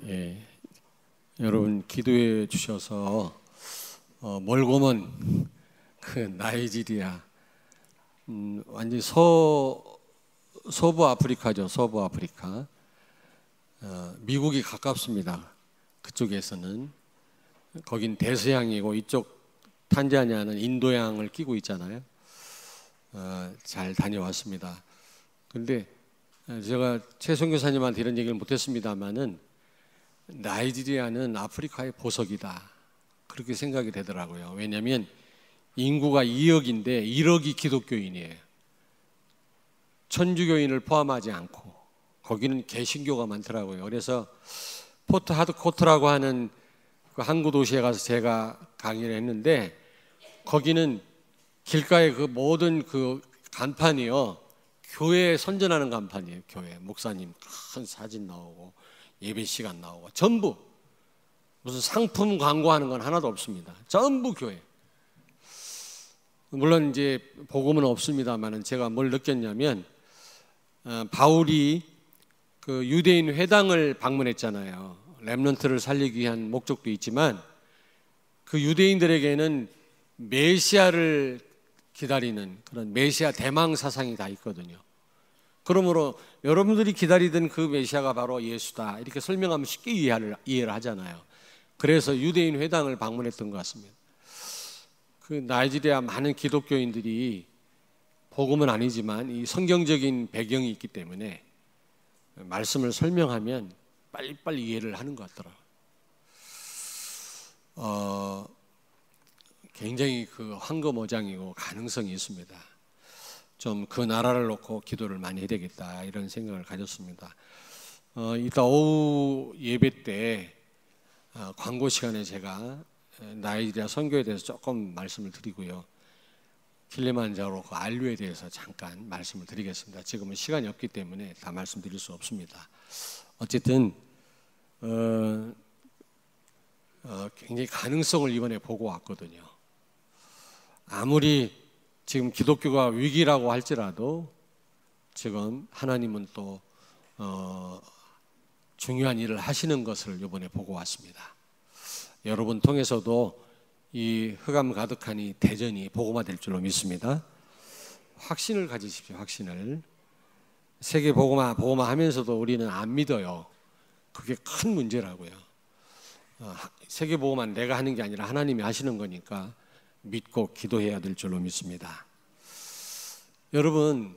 예, 여러분 기도해 주셔서 멀고 먼 그 나이지리아, 완전 서부 아프리카죠. 서부 아프리카. 미국이 가깝습니다. 그쪽에서는. 거긴 대서양이고 이쪽 탄자니아는 인도양을 끼고 있잖아요. 잘 다녀왔습니다. 근데 제가 최 선교사님한테 이런 얘기를 못했습니다만은 나이지리아는 아프리카의 보석이다, 그렇게 생각이 되더라고요. 왜냐하면 인구가 2억인데 1억이 기독교인이에요. 천주교인을 포함하지 않고. 거기는 개신교가 많더라고요. 그래서 포트 하드코트라고 하는 그 항구 도시에 가서 제가 강의를 했는데, 거기는 길가에 그 모든 그 간판이요, 교회 선전하는 간판이에요. 교회 목사님 큰 사진 나오고 예배 시간 나오고, 전부 무슨 상품 광고하는 건 하나도 없습니다. 전부 교회. 물론 이제 복음은 없습니다만은 제가 뭘 느꼈냐면, 바울이 그 유대인 회당을 방문했잖아요. 렘넌트를 살리기 위한 목적도 있지만 그 유대인들에게는 메시아를 기다리는 그런 메시아 대망 사상이 다 있거든요. 그러므로 여러분들이 기다리던 그 메시아가 바로 예수다, 이렇게 설명하면 쉽게 이해를 하잖아요. 그래서 유대인 회당을 방문했던 것 같습니다. 그 나이지리아 많은 기독교인들이 복음은 아니지만 이 성경적인 배경이 있기 때문에 말씀을 설명하면 빨리빨리 이해를 하는 것 같더라고요. 굉장히 그 황금어장이고 가능성이 있습니다. 좀 그 나라를 놓고 기도를 많이 해야 되겠다, 이런 생각을 가졌습니다. 이따 오후 예배 때 광고 시간에 제가 나이지리아 선교에 대해서 조금 말씀을 드리고요, 킬리만자로 그 안류에 대해서 잠깐 말씀을 드리겠습니다. 지금은 시간이 없기 때문에 다 말씀드릴 수 없습니다. 어쨌든 굉장히 가능성을 이번에 보고 왔거든요. 아무리 지금 기독교가 위기라고 할지라도 지금 하나님은 또 중요한 일을 하시는 것을 이번에 보고 왔습니다. 여러분 통해서도 이 흑암 가득한 이 대전이 복음화될 줄로 믿습니다. 확신을 가지십시오. 확신을. 세계 복음화 하면서도 우리는 안 믿어요. 그게 큰 문제라고요. 세계 복음화는 내가 하는 게 아니라 하나님이 하시는 거니까 믿고 기도해야 될 줄로 믿습니다. 여러분,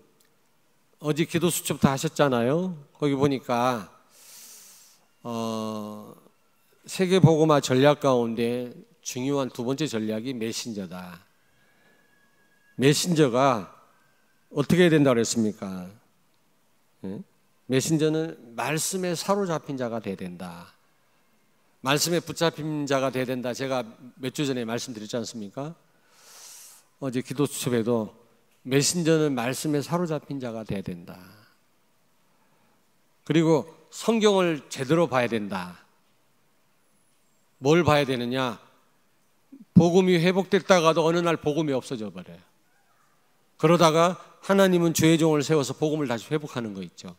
어제 기도 수첩도 하셨잖아요. 거기 보니까 세계 복음화 전략 가운데 중요한 두 번째 전략이 메신저다. 메신저가 어떻게 해야 된다고 그랬습니까? 메신저는 말씀에 사로잡힌 자가 돼야 된다. 말씀에 붙잡힌 자가 돼야 된다. 제가 몇 주 전에 말씀드렸지 않습니까? 어제 기도 수첩에도 메신저는 말씀에 사로잡힌 자가 돼야 된다. 그리고 성경을 제대로 봐야 된다. 뭘 봐야 되느냐? 복음이 회복됐다가도 어느 날 복음이 없어져 버려요. 그러다가 하나님은 주의 종을 세워서 복음을 다시 회복하는 거 있죠.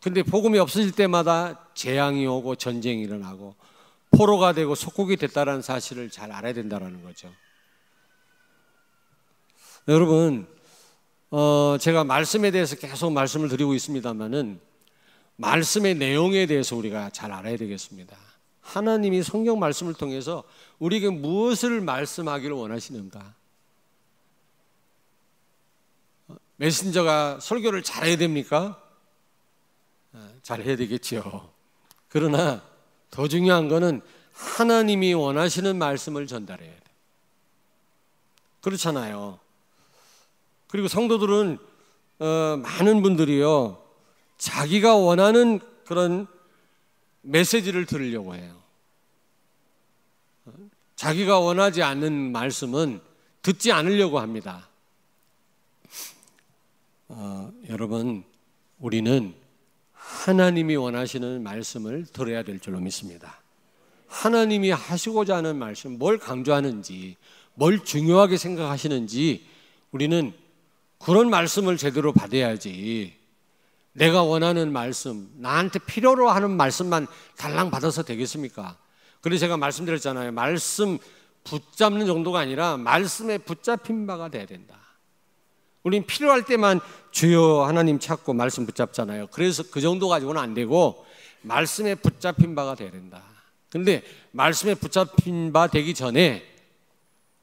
근데 복음이 없어질 때마다 재앙이 오고 전쟁이 일어나고 포로가 되고 속국이 됐다는 사실을 잘 알아야 된다는 거죠. 여러분, 제가 말씀에 대해서 계속 말씀을 드리고 있습니다만은 말씀의 내용에 대해서 우리가 잘 알아야 되겠습니다. 하나님이 성경 말씀을 통해서 우리에게 무엇을 말씀하기를 원하시는가? 메신저가 설교를 잘해야 됩니까? 잘해야 되겠죠. 그러나 더 중요한 거는 하나님이 원하시는 말씀을 전달해야 돼요. 그렇잖아요. 그리고 성도들은 많은 분들이요, 자기가 원하는 그런 메시지를 들으려고 해요. 자기가 원하지 않는 말씀은 듣지 않으려고 합니다. 여러분, 우리는 하나님이 원하시는 말씀을 들어야 될 줄로 믿습니다. 하나님이 하시고자 하는 말씀, 뭘 강조하는지, 뭘 중요하게 생각하시는지 우리는 그런 말씀을 제대로 받아야지, 내가 원하는 말씀, 나한테 필요로 하는 말씀만 달랑 받아서 되겠습니까? 그래서 제가 말씀드렸잖아요. 말씀 붙잡는 정도가 아니라 말씀에 붙잡힌 바가 돼야 된다. 우린 필요할 때만 주여 하나님 찾고 말씀 붙잡잖아요. 그래서 그 정도 가지고는 안 되고 말씀에 붙잡힌 바가 돼야 된다. 근데 말씀에 붙잡힌 바 되기 전에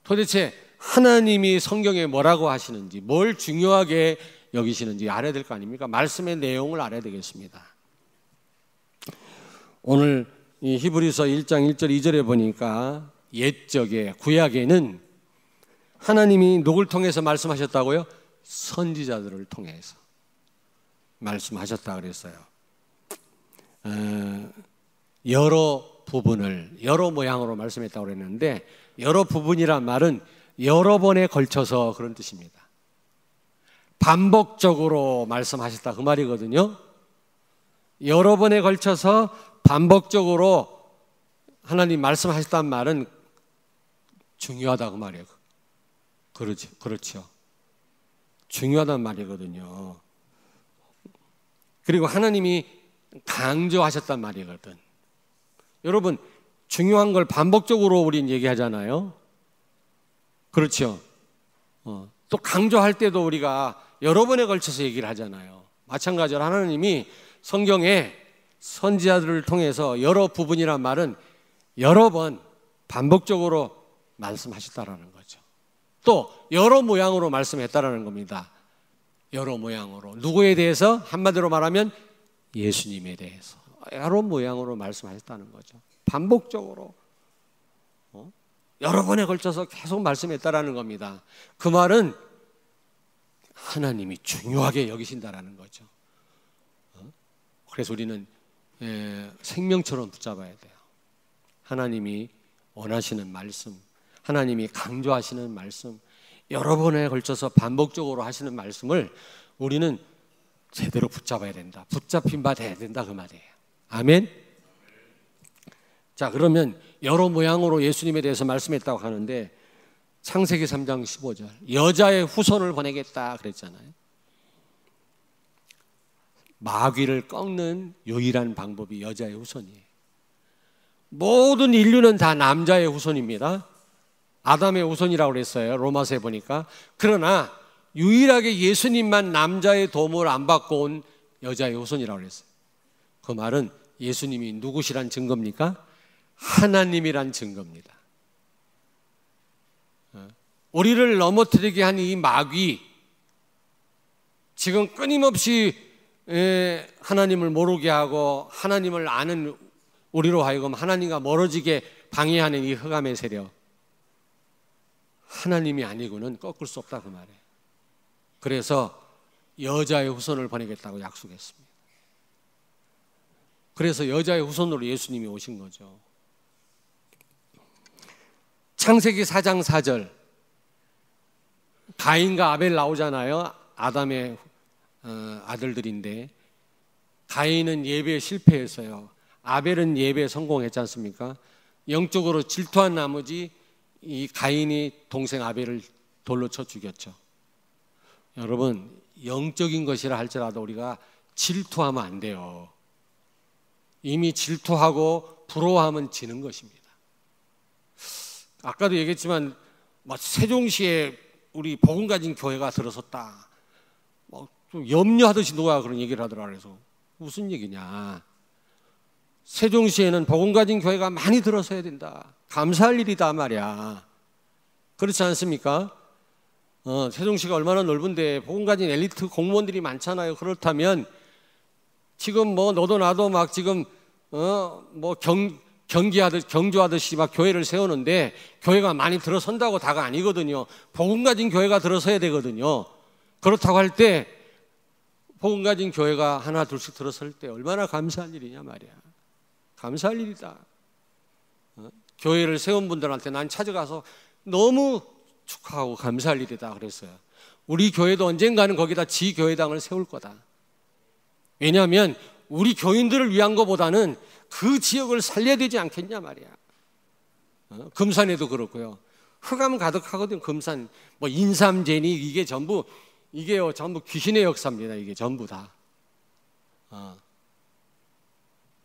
도대체 하나님이 성경에 뭐라고 하시는지, 뭘 중요하게 여기시는지 알아야 될 거 아닙니까? 말씀의 내용을 알아야 되겠습니다. 오늘 이 히브리서 1장 1절 2절에 보니까 옛적에, 구약에는 하나님이 누굴 통해서 말씀하셨다고요? 선지자들을 통해서 말씀하셨다 그랬어요. 여러 부분을 여러 모양으로 말씀했다고 그랬는데, 여러 부분이란 말은 여러 번에 걸쳐서 그런 뜻입니다. 반복적으로 말씀하셨다 그 말이거든요. 여러 번에 걸쳐서 반복적으로 하나님 말씀하셨다는 말은 중요하다 그 말이에요. 그렇죠. 중요하단 말이거든요. 그리고 하나님이 강조하셨단 말이거든. 여러분, 중요한 걸 반복적으로 우린 얘기하잖아요. 그렇죠. 또 강조할 때도 우리가 여러 번에 걸쳐서 얘기를 하잖아요. 마찬가지로 하나님이 성경에 선지자들을 통해서 여러 부분이란 말은 여러 번 반복적으로 말씀하셨다라는 거죠. 또 여러 모양으로 말씀했다라는 겁니다. 여러 모양으로. 누구에 대해서? 한마디로 말하면 예수님에 대해서 여러 모양으로 말씀하셨다는 거죠. 반복적으로 여러 번에 걸쳐서 계속 말씀했다라는 겁니다. 그 말은 하나님이 중요하게 여기신다라는 거죠. 그래서 우리는 생명처럼 붙잡아야 돼요. 하나님이 원하시는 말씀, 하나님이 강조하시는 말씀, 여러 번에 걸쳐서 반복적으로 하시는 말씀을 우리는 제대로 붙잡아야 된다. 붙잡힌 바 돼야 된다 그 말이에요. 아멘. 자, 그러면 여러 모양으로 예수님에 대해서 말씀했다고 하는데 창세기 3장 15절 여자의 후손을 보내겠다 그랬잖아요. 마귀를 꺾는 유일한 방법이 여자의 후손이에요. 모든 인류는 다 남자의 후손입니다. 아담의 후손이라고 그랬어요. 로마서에 보니까. 그러나 유일하게 예수님만 남자의 도움을 안 받고 온 여자의 후손이라고 그랬어요. 그 말은 예수님이 누구시란 증거입니까? 하나님이란 증거입니다. 우리를 넘어뜨리게 한 이 마귀, 지금 끊임없이 하나님을 모르게 하고 하나님을 아는 우리로 하여금 하나님과 멀어지게 방해하는 이 흑암의 세력, 하나님이 아니고는 꺾을 수 없다 그 말이에요. 그래서 여자의 후손을 보내겠다고 약속했습니다. 그래서 여자의 후손으로 예수님이 오신 거죠. 창세기 4장 4절 가인과 아벨 나오잖아요. 아담의 아들들인데 가인은 예배에 실패했어요. 아벨은 예배에 성공했지 않습니까? 영적으로 질투한 나머지 이 가인이 동생 아벨을 돌로 쳐 죽였죠. 여러분, 영적인 것이라 할지라도 우리가 질투하면 안 돼요. 이미 질투하고 부러워하면 지는 것입니다. 아까도 얘기했지만 세종시에 우리 복음 가진 교회가 들어섰다. 좀 염려하듯이 누가 그런 얘기를 하더라. 그래서 무슨 얘기냐. 세종시에는 복음 가진 교회가 많이 들어서야 된다. 감사할 일이다 말이야. 그렇지 않습니까? 세종시가 얼마나 넓은데 복음 가진 엘리트 공무원들이 많잖아요. 그렇다면 지금 너도 나도 막 지금 경주하듯이 막 교회를 세우는데 교회가 많이 들어선다고 다가 아니거든요. 복음 가진 교회가 들어서야 되거든요. 그렇다고 할 때 복음 가진 교회가 하나 둘씩 들어설 때 얼마나 감사한 일이냐 말이야. 감사할 일이다. 교회를 세운 분들한테 난 찾아가서 너무 축하하고 감사할 일이다 그랬어요. 우리 교회도 언젠가는 거기다 지교회당을 세울 거다. 왜냐하면 우리 교인들을 위한 것보다는 그 지역을 살려야 되지 않겠냐 말이야. 금산에도 그렇고요. 흑암 가득하거든. 금산 인삼, 제니 이게 전부 귀신의 역사입니다. 이게 전부 다.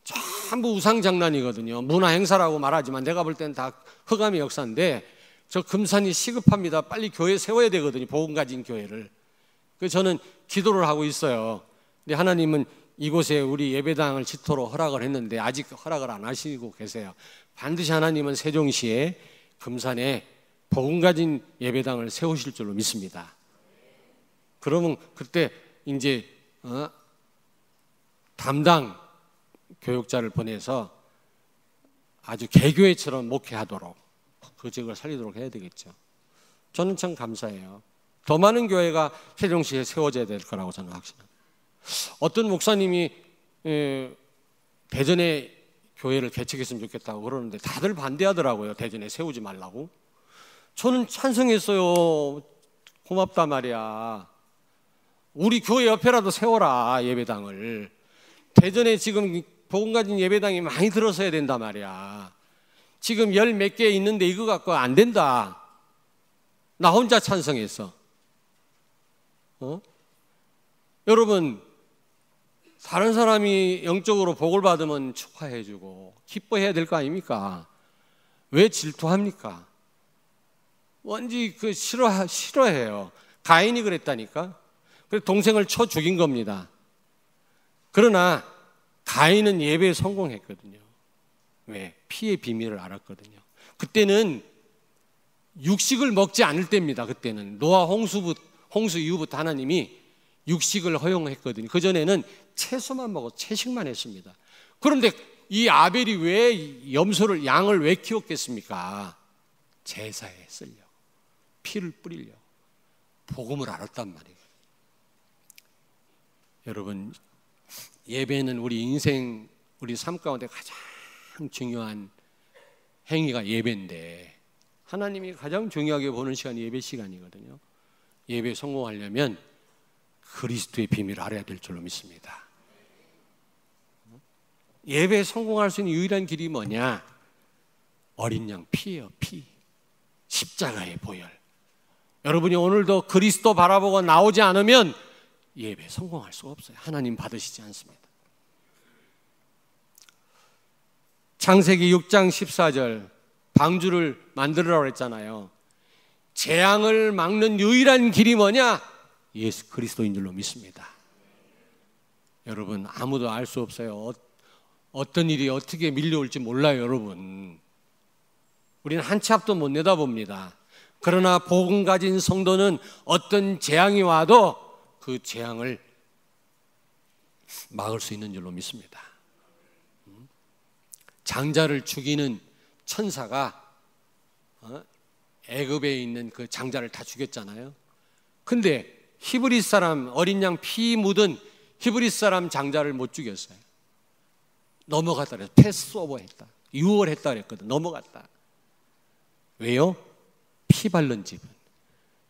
전부 우상장난이거든요. 문화행사라고 말하지만 내가 볼 때는 다 흑암의 역사인데 저 금산이 시급합니다. 빨리 교회 세워야 되거든요. 복음 가진 교회를. 그래서 저는 기도를 하고 있어요. 근데 하나님은 이곳에 우리 예배당을 짓도록 허락을 했는데 아직 허락을 안 하시고 계세요. 반드시 하나님은 세종시에 금산에 복음 가진 예배당을 세우실 줄로 믿습니다. 그러면 그때 이제 담당 교육자를 보내서 아주 개교회처럼 목회하도록 그 직을 살리도록 해야 되겠죠. 저는 참 감사해요. 더 많은 교회가 세종시에 세워져야 될 거라고 저는 확신합니다. 어떤 목사님이 대전에 교회를 개척했으면 좋겠다고 그러는데 다들 반대하더라고요. 대전에 세우지 말라고. 저는 찬성했어요. 고맙다 말이야. 우리 교회 옆에라도 세워라, 예배당을. 대전에 지금 복음 가진 예배당이 많이 들어서야 된단 말이야. 지금 열 몇 개 있는데 이거 갖고 안 된다. 나 혼자 찬성했어. 여러분, 다른 사람이 영적으로 복을 받으면 축하해주고 기뻐해야 될 거 아닙니까? 왜 질투합니까? 뭔지 싫어해요. 가인이 그랬다니까. 그래서 동생을 쳐 죽인 겁니다. 그러나 가인은 예배에 성공했거든요. 왜? 피의 비밀을 알았거든요. 그때는 육식을 먹지 않을 때입니다. 그때는 노아 홍수 이후부터 하나님이 육식을 허용했거든요. 그전에는 채소만 먹어 채식만 했습니다. 그런데 이 아벨이 왜 양을 왜 키웠겠습니까? 제사에 쓰려고, 피를 뿌리려고, 복음을 알았단 말이에요. 여러분, 예배는 우리 인생, 우리 삶 가운데 가장 중요한 행위가 예배인데 하나님이 가장 중요하게 보는 시간이 예배 시간이거든요. 예배에 성공하려면 그리스도의 비밀을 알아야 될 줄로 믿습니다. 예배에 성공할 수 있는 유일한 길이 뭐냐? 어린 양 피예요. 피. 십자가의 보혈. 여러분이 오늘도 그리스도 바라보고 나오지 않으면 예배에 성공할 수가 없어요. 하나님 받으시지 않습니다. 창세기 6장 14절 방주를 만들으라고 했잖아요. 재앙을 막는 유일한 길이 뭐냐? 예수 그리스도인 줄로 믿습니다. 여러분, 아무도 알 수 없어요. 어떤 일이 어떻게 밀려올지 몰라요. 여러분, 우리는 한 치 앞도 못 내다봅니다. 그러나 복음 가진 성도는 어떤 재앙이 와도 그 재앙을 막을 수 있는 줄로 믿습니다. 장자를 죽이는 천사가 애굽에 있는 그 장자를 다 죽였잖아요. 근데 히브리 사람, 어린 양 피 묻은 히브리 사람 장자를 못 죽였어요. 넘어갔다 그래서 패스오버 했다, 유월했다 그랬거든. 넘어갔다. 왜요? 피 바른 집은,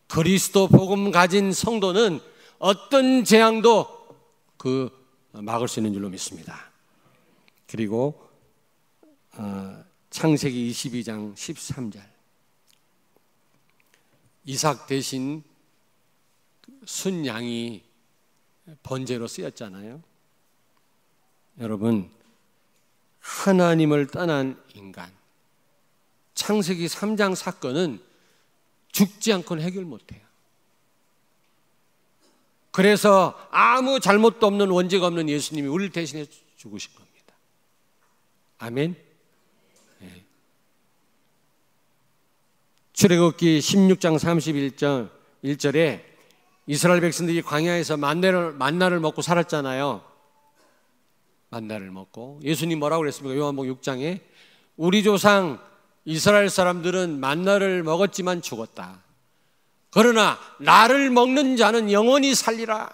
그리스도 복음 가진 성도는 어떤 재앙도 막을 수 있는 줄로 믿습니다. 그리고 창세기 22장 13절 이삭 대신 순양이 번제로 쓰였잖아요. 여러분, 하나님을 떠난 인간, 창세기 3장 사건은 죽지 않고는 해결 못해요. 그래서 아무 잘못도 없는, 원죄가 없는 예수님이 우리를 대신해 죽으신 겁니다. 아멘. 네. 출애굽기 16장 31절에 이스라엘 백성들이 광야에서 만나를 먹고 살았잖아요. 만나를 먹고 예수님 뭐라고 그랬습니까? 요한복음 6장에 우리 조상 이스라엘 사람들은 만나를 먹었지만 죽었다. 그러나 나를 먹는 자는 영원히 살리라,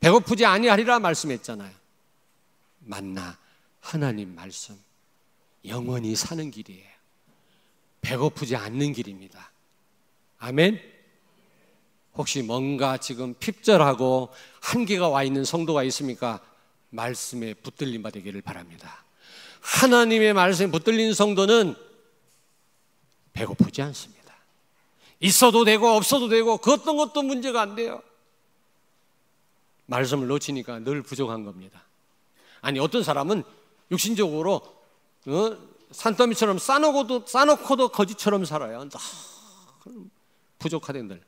배고프지 아니하리라 말씀했잖아요. 만나, 하나님 말씀, 영원히 사는 길이에요. 배고프지 않는 길입니다. 아멘. 혹시 뭔가 지금 핍절하고 한계가 와 있는 성도가 있습니까? 말씀에 붙들림 받기를 바랍니다. 하나님의 말씀에 붙들린 성도는 배고프지 않습니다. 있어도 되고 없어도 되고 그 어떤 것도 문제가 안 돼요. 말씀을 놓치니까 늘 부족한 겁니다. 아니 어떤 사람은 육신적으로 산더미처럼 싸놓고도 거지처럼 살아요. 부족하대 늘.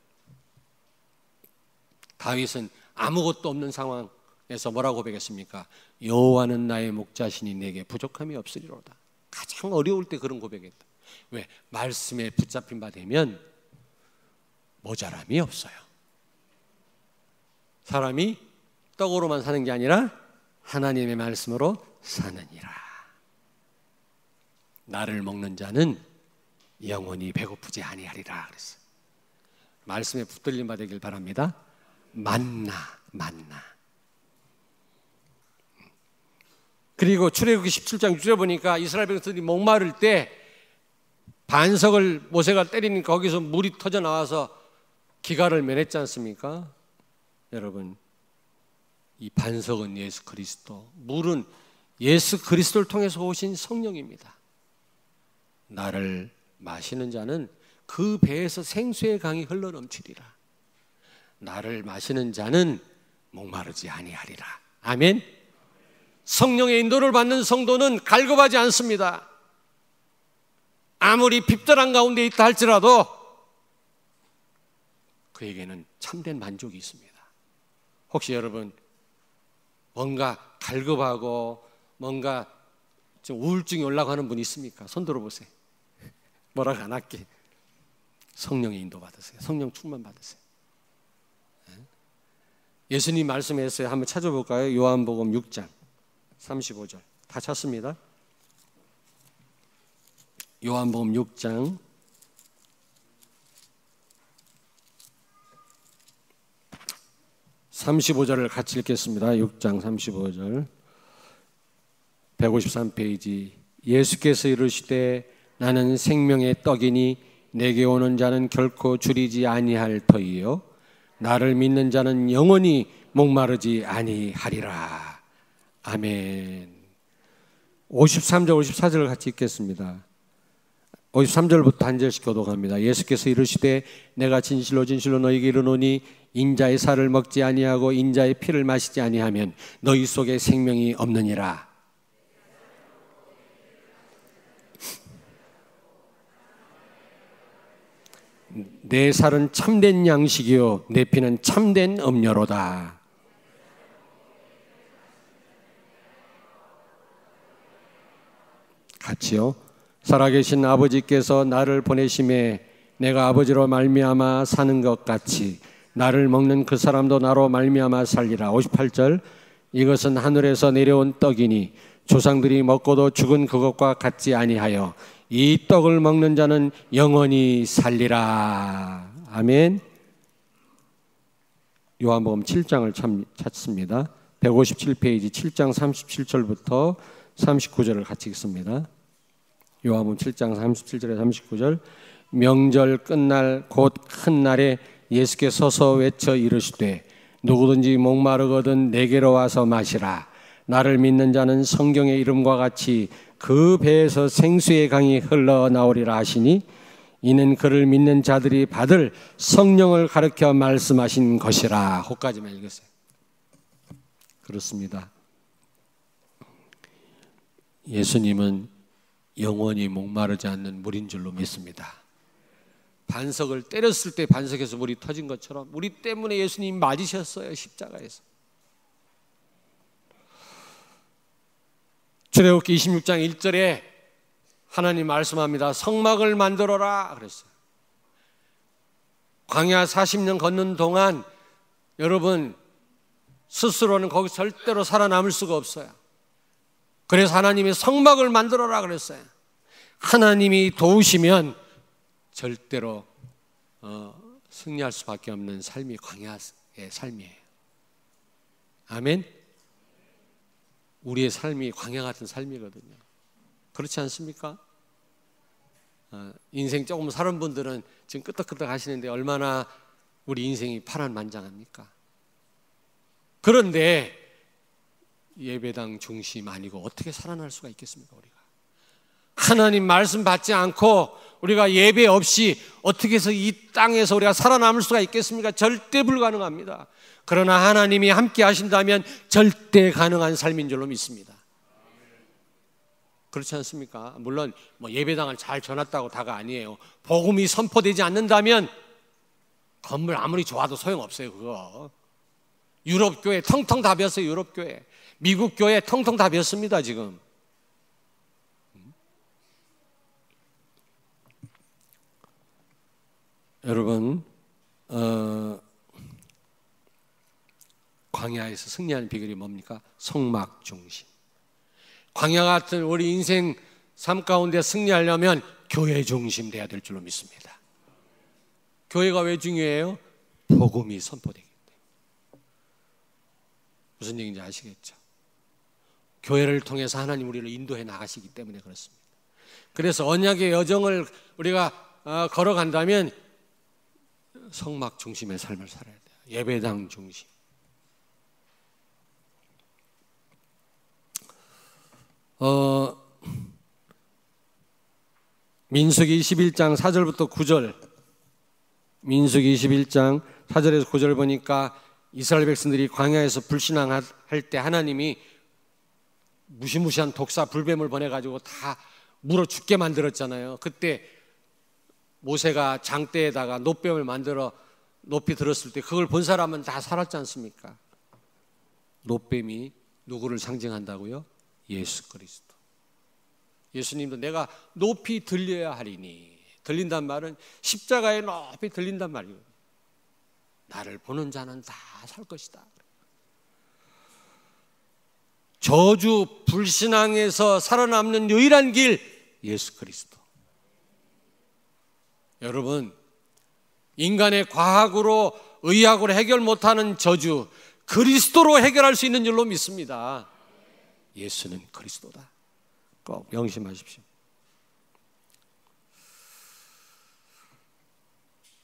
다윗은 아무것도 없는 상황에서 뭐라고 고백했습니까? 여호와는 나의 목자시니 내게 부족함이 없으리로다. 가장 어려울 때 그런 고백했다. 왜? 말씀에 붙잡힌 바 되면 모자람이 없어요. 사람이 떡으로만 사는 게 아니라 하나님의 말씀으로 사느니라. 나를 먹는 자는 영원히 배고프지 아니하리라 그랬어요. 말씀에 붙들림 바 되길 바랍니다. 만나. 그리고 출애굽기 17장 6절에 보니까 이스라엘 백성들이 목마를 때 반석을 모세가 때리니까 거기서 물이 터져 나와서 기갈을 면했지 않습니까? 여러분, 이 반석은 예수 그리스도, 물은 예수 그리스도를 통해서 오신 성령입니다. 나를 마시는 자는 그 배에서 생수의 강이 흘러넘치리라. 나를 마시는 자는 목마르지 아니하리라. 아멘. 성령의 인도를 받는 성도는 갈급하지 않습니다. 아무리 핍절한 가운데 있다 할지라도 그에게는 참된 만족이 있습니다. 혹시 여러분 뭔가 갈급하고 뭔가 좀 우울증이 올라가는 분 있습니까? 손 들어보세요. 뭐라고 안 할게. 성령의 인도 받으세요. 성령 충만 받으세요. 예수님 말씀했어요. 한번 찾아볼까요? 요한복음 6장 35절. 다 찾습니다. 요한복음 6장 35절을 같이 읽겠습니다. 6장 35절 153페이지. 예수께서 이르시되 나는 생명의 떡이니 내게 오는 자는 결코 줄이지 아니할 터이요 나를 믿는 자는 영원히 목마르지 아니하리라. 아멘. 53절 54절을 같이 읽겠습니다. 53절부터 한 절씩 교독합니다. 예수께서 이르시되 내가 진실로 너희에게 이르노니 인자의 살을 먹지 아니하고 인자의 피를 마시지 아니하면 너희 속에 생명이 없느니라. 내 살은 참된 양식이요 내 피는 참된 음료로다. 같이요. 살아계신 아버지께서 나를 보내심에 내가 아버지로 말미암아 사는 것 같이 나를 먹는 그 사람도 나로 말미암아 살리라. 58절. 이것은 하늘에서 내려온 떡이니 조상들이 먹고도 죽은 그것과 같지 아니하여 이 떡을 먹는 자는 영원히 살리라. 아멘. 요한복음 7장을 찾습니다. 157페이지 7장 37절부터 39절을 같이 읽습니다. 요한복음 7장 37절에 39절. 명절 끝날 곧 큰 날에 예수께서 서서 외쳐 이르시되 누구든지 목마르거든 내게로 와서 마시라. 나를 믿는 자는 성경의 이름과 같이 그 배에서 생수의 강이 흘러나오리라 하시니 이는 그를 믿는 자들이 받을 성령을 가르쳐 말씀하신 것이라. 호까지만 읽으세요. 그렇습니다. 예수님은 영원히 목마르지 않는 물인 줄로 믿습니다. 반석을 때렸을 때 반석에서 물이 터진 것처럼 우리 때문에 예수님이 맞으셨어요. 십자가에서. 출애굽기 26장 1절에 하나님 말씀합니다. 성막을 만들어라 그랬어요. 광야 40년 걷는 동안 여러분 스스로는 거기 절대로 살아남을 수가 없어요. 그래서 하나님이 성막을 만들어라 그랬어요. 하나님이 도우시면 절대로 승리할 수밖에 없는 삶이 광야의 삶이에요. 아멘. 우리의 삶이 광야 같은 삶이거든요. 그렇지 않습니까? 인생 조금 살은 분들은 지금 끄덕끄덕 하시는데 얼마나 우리 인생이 파란만장합니까? 그런데 예배당 중심 아니고 어떻게 살아날 수가 있겠습니까? 우리가 하나님 말씀 받지 않고 우리가 예배 없이 어떻게 해서 이 땅에서 우리가 살아남을 수가 있겠습니까? 절대 불가능합니다. 그러나 하나님이 함께 하신다면 절대 가능한 삶인 줄로 믿습니다. 그렇지 않습니까? 물론 뭐 예배당을 잘 전했다고 다가 아니에요. 복음이 선포되지 않는다면 건물 아무리 좋아도 소용없어요. 그거 유럽 교회 텅텅 다 비었어요. 유럽 교회, 미국 교회 텅텅 다 비었습니다. 지금 여러분 광야에서 승리하는 비결이 뭡니까? 성막 중심. 광야 같은 우리 인생 삶 가운데 승리하려면 교회 중심 돼야 될 줄로 믿습니다. 교회가 왜 중요해요? 복음이 선포되기 때문에. 무슨 얘기인지 아시겠죠? 교회를 통해서 하나님 우리를 인도해 나가시기 때문에 그렇습니다. 그래서 언약의 여정을 우리가 걸어간다면 성막 중심의 삶을 살아야 돼요. 예배당 중심. 민수기 21장 4절부터 9절, 민수기 21장 4절에서 9절 보니까 이스라엘 백성들이 광야에서 불신앙할 때 하나님이 무시무시한 독사 불뱀을 보내가지고 다 물어 죽게 만들었잖아요. 그때 모세가 장대에다가 놋뱀을 만들어 높이 들었을 때 그걸 본 사람은 다 살았지 않습니까? 놋뱀이 누구를 상징한다고요? 예수 그리스도. 예수님도 내가 높이 들려야 하리니, 들린단 말은 십자가에 높이 들린단 말이에요. 나를 보는 자는 다 살 것이다. 저주 불신앙에서 살아남는 유일한 길 예수 그리스도. 여러분, 인간의 과학으로 의학으로 해결 못하는 저주 그리스도로 해결할 수 있는 줄로 믿습니다. 예수는 그리스도다. 꼭 명심하십시오.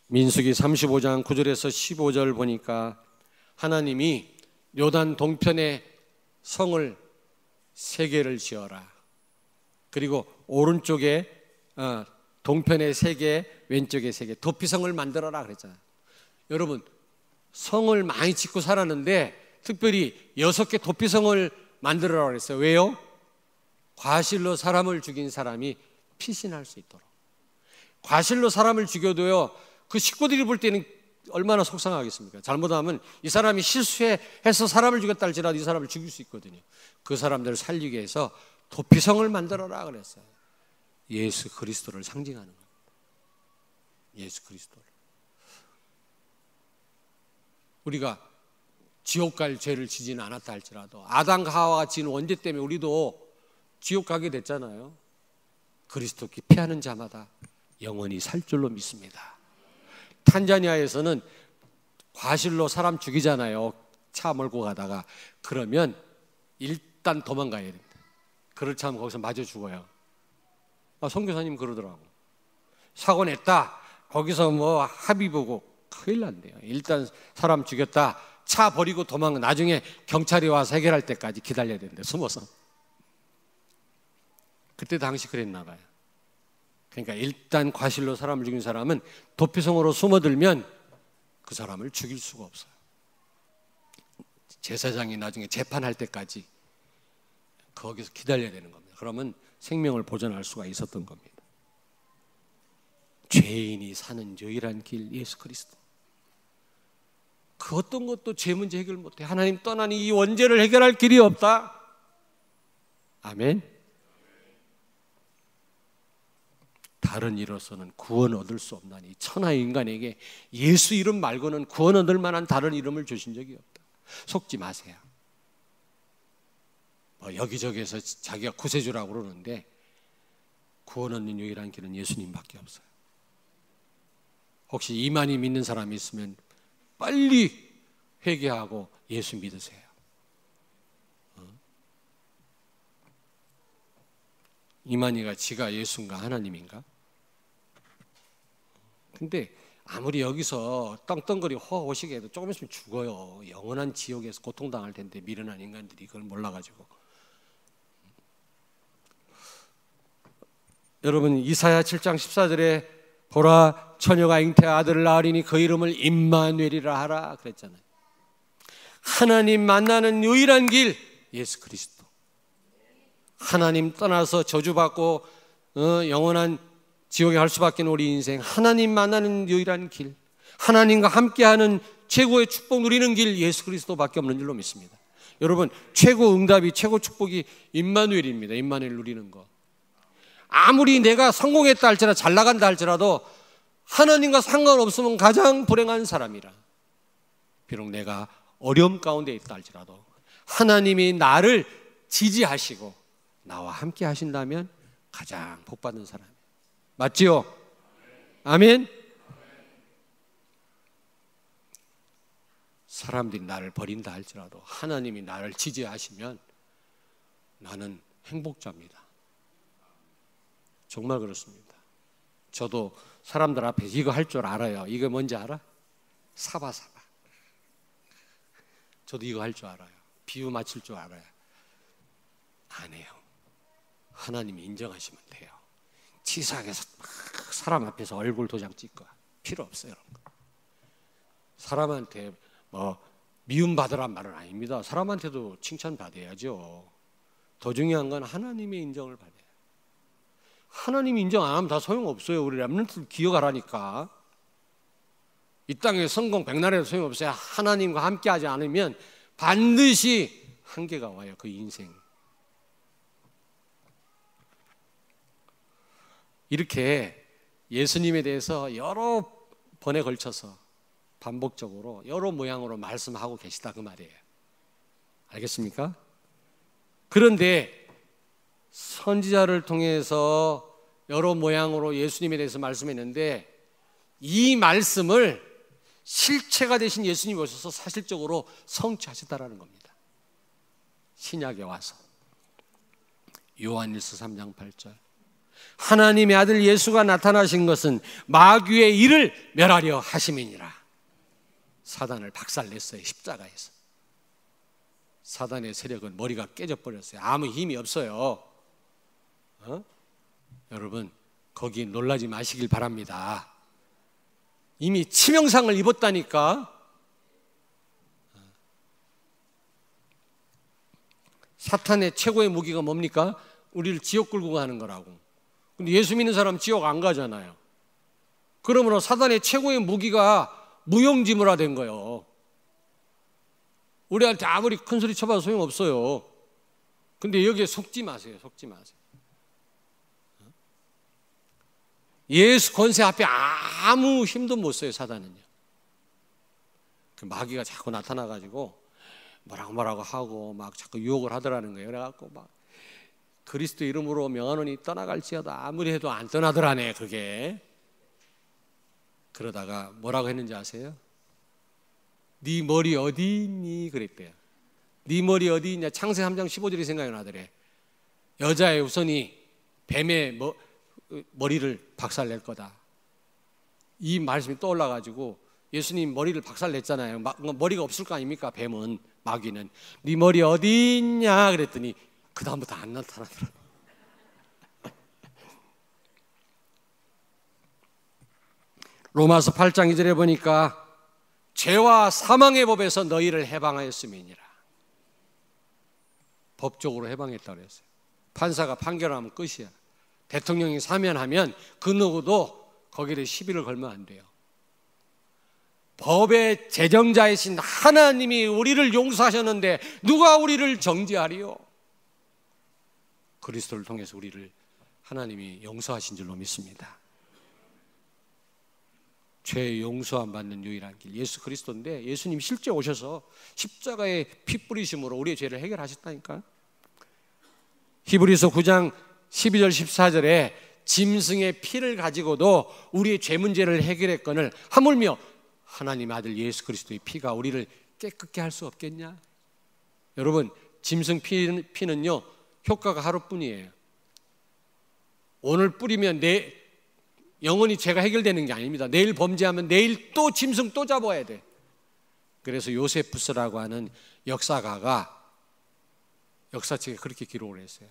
민수기 35장 9절에서 15절 보니까 하나님이 요단 동편에 성을 3개를 지어라. 그리고 오른쪽에 동편에 3개, 왼쪽에 3개, 도피성을 만들어라 그랬잖아요. 여러분, 성을 많이 짓고 살았는데 특별히 6개 도피성을 만들어라 그랬어요. 왜요? 과실로 사람을 죽인 사람이 피신할 수 있도록. 과실로 사람을 죽여도요, 그 식구들이 볼 때는 얼마나 속상하겠습니까? 잘못하면 이 사람이 실수해서 사람을 죽였다 할지라도 이 사람을 죽일 수 있거든요. 그 사람들을 살리기 위해서 도피성을 만들어라 그랬어요. 예수 그리스도를 상징하는 겁니다. 예수 그리스도를. 우리가 지옥 갈 죄를 지지는 않았다 할지라도 아담과 하와가 지은 원죄 때문에 우리도 지옥 가게 됐잖아요. 그리스도께 피하는 자마다 영원히 살 줄로 믿습니다. 탄자니아에서는 과실로 사람 죽이잖아요. 차 몰고 가다가. 그러면 일단 도망가야 된다. 그렇지 않으면 거기서 맞아 죽어요. 선교사님 그러더라고. 사고 냈다. 거기서 뭐 합의 보고 큰일 난대요. 일단 사람 죽였다. 차 버리고 도망가. 나중에 경찰이 와서 해결할 때까지 기다려야 된대. 숨어서. 그때 당시 그랬나 봐요. 그러니까 일단 과실로 사람을 죽인 사람은 도피성으로 숨어들면 그 사람을 죽일 수가 없어요. 제사장이 나중에 재판할 때까지 거기서 기다려야 되는 겁니다. 그러면 생명을 보존할 수가 있었던 겁니다. 죄인이 사는 유일한 길 예수 그리스도. 그 어떤 것도 죄 문제 해결 못해. 하나님 떠나니 이 원죄를 해결할 길이 없다. 아멘. 다른 이로서는 구원 얻을 수 없나니 천하 인간에게 예수 이름 말고는 구원 얻을 만한 다른 이름을 주신 적이 없다. 속지 마세요. 여기저기에서 자기가 구세주라고 그러는데 구원 얻는 유일한 길은 예수님밖에 없어요. 혹시 이만희 믿는 사람이 있으면 빨리 회개하고 예수 믿으세요. 이만희가 지가 예수인가 하나님인가? 근데 아무리 여기서 떵떵거리 호호시게 해도 조금 있으면 죽어요. 영원한 지옥에서 고통당할 텐데 미련한 인간들이 그걸 몰라가지고. 여러분 이사야 7장 14절에 보라 처녀가 잉태 아들을 낳으리니 그 이름을 임마누엘이라 하라 그랬잖아요. 하나님 만나는 유일한 길 예수 그리스도. 하나님 떠나서 저주받고 영원한 지옥에 갈 수밖에 없는 우리 인생, 하나님 만나는 유일한 길, 하나님과 함께하는 최고의 축복 누리는 길 예수 그리스도밖에 없는 줄로 믿습니다. 여러분 최고 응답이, 최고 축복이 임마누엘입니다. 임마누엘 누리는 거. 아무리 내가 성공했다 할지라도, 잘 나간다 할지라도 하나님과 상관없으면 가장 불행한 사람이라. 비록 내가 어려움 가운데 있다 할지라도 하나님이 나를 지지하시고 나와 함께 하신다면 가장 복받은 사람이에요. 맞지요? 아멘? 사람들이 나를 버린다 할지라도 하나님이 나를 지지하시면 나는 행복자입니다. 정말 그렇습니다. 저도 사람들 앞에서 이거 할 줄 알아요. 이거 뭔지 알아? 사바사바. 저도 이거 할 줄 알아요. 비유 맞힐 줄 알아요. 안 해요. 하나님이 인정하시면 돼요. 치사하게서 막 사람 앞에서 얼굴 도장 찍고 필요 없어요. 그런 거. 사람한테 미움받으란 말은 아닙니다. 사람한테도 칭찬받아야죠. 더 중요한 건 하나님의 인정을 받아요. 하나님이 인정 안 하면 다 소용없어요. 우리 렘넌트 기억하라니까. 이 땅의 성공 백날에도 소용없어요. 하나님과 함께하지 않으면 반드시 한계가 와요. 그 인생. 이렇게 예수님에 대해서 여러 번에 걸쳐서 반복적으로 여러 모양으로 말씀하고 계시다 그 말이에요. 알겠습니까? 그런데 선지자를 통해서 여러 모양으로 예수님에 대해서 말씀했는데 이 말씀을 실체가 되신 예수님이 오셔서 사실적으로 성취하셨다라는 겁니다. 신약에 와서 요한일서 3장 8절 하나님의 아들 예수가 나타나신 것은 마귀의 일을 멸하려 하심이니라. 사단을 박살냈어요. 십자가에서. 사단의 세력은 머리가 깨져버렸어요. 아무 힘이 없어요. 여러분 거기 놀라지 마시길 바랍니다. 이미 치명상을 입었다니까. 사탄의 최고의 무기가 뭡니까? 우리를 지옥 끌고 가는 거라고. 근데 예수 믿는 사람 지옥 안 가잖아요. 그러므로 사단의 최고의 무기가 무용지물화된 거예요. 우리한테 아무리 큰 소리 쳐봐도 소용없어요. 근데 여기에 속지 마세요. 속지 마세요. 예수 권세 앞에 아무 힘도 못 써요. 사단은요. 그 마귀가 자꾸 나타나가지고 뭐라고 하고 막 자꾸 유혹을 하더라는 거예요. 그래갖고 막 그리스도 이름으로 명하노니 떠나갈지어다 아무리 해도 안 떠나더라네. 그게. 그러다가 뭐라고 했는지 아세요? 네 머리 어디 있니? 그랬대요. 네 머리 어디 있냐? 창세 3장 15절이 생각이 나더래. 여자의 우선이 뱀의 머리를 박살낼 거다. 이 말씀이 떠올라가지고 예수님 머리를 박살냈잖아요. 머리가 없을 거 아닙니까? 뱀은, 마귀는. 네 머리 어디 있냐? 그랬더니 그 다음부터 안 나타나더라. 로마서 8장 2절에 보니까 죄와 사망의 법에서 너희를 해방하였음이니라. 법적으로 해방했다고 그랬어요. 판사가 판결하면 끝이야. 대통령이 사면하면 그 누구도 거기에 시비를 걸면 안 돼요. 법의 제정자이신 하나님이 우리를 용서하셨는데 누가 우리를 정죄하리요? 그리스도를 통해서 우리를 하나님이 용서하신 줄로 믿습니다. 죄 용서함 받는 유일한 길 예수 그리스도인데 예수님이 실제 오셔서 십자가에 피 뿌리심으로 우리의 죄를 해결하셨다니까. 히브리서 9장 12절 14절에 짐승의 피를 가지고도 우리의 죄 문제를 해결했거늘 하물며 하나님의 아들 예수 그리스도의 피가 우리를 깨끗게 할 수 없겠냐? 여러분 짐승 피는요 효과가 하루뿐이에요. 오늘 뿌리면 영원히 죄가 해결되는 게 아닙니다. 내일 범죄하면 내일 또 짐승 또 잡아야 돼. 그래서 요세푸스라고 하는 역사가가 역사책에 그렇게 기록을 했어요.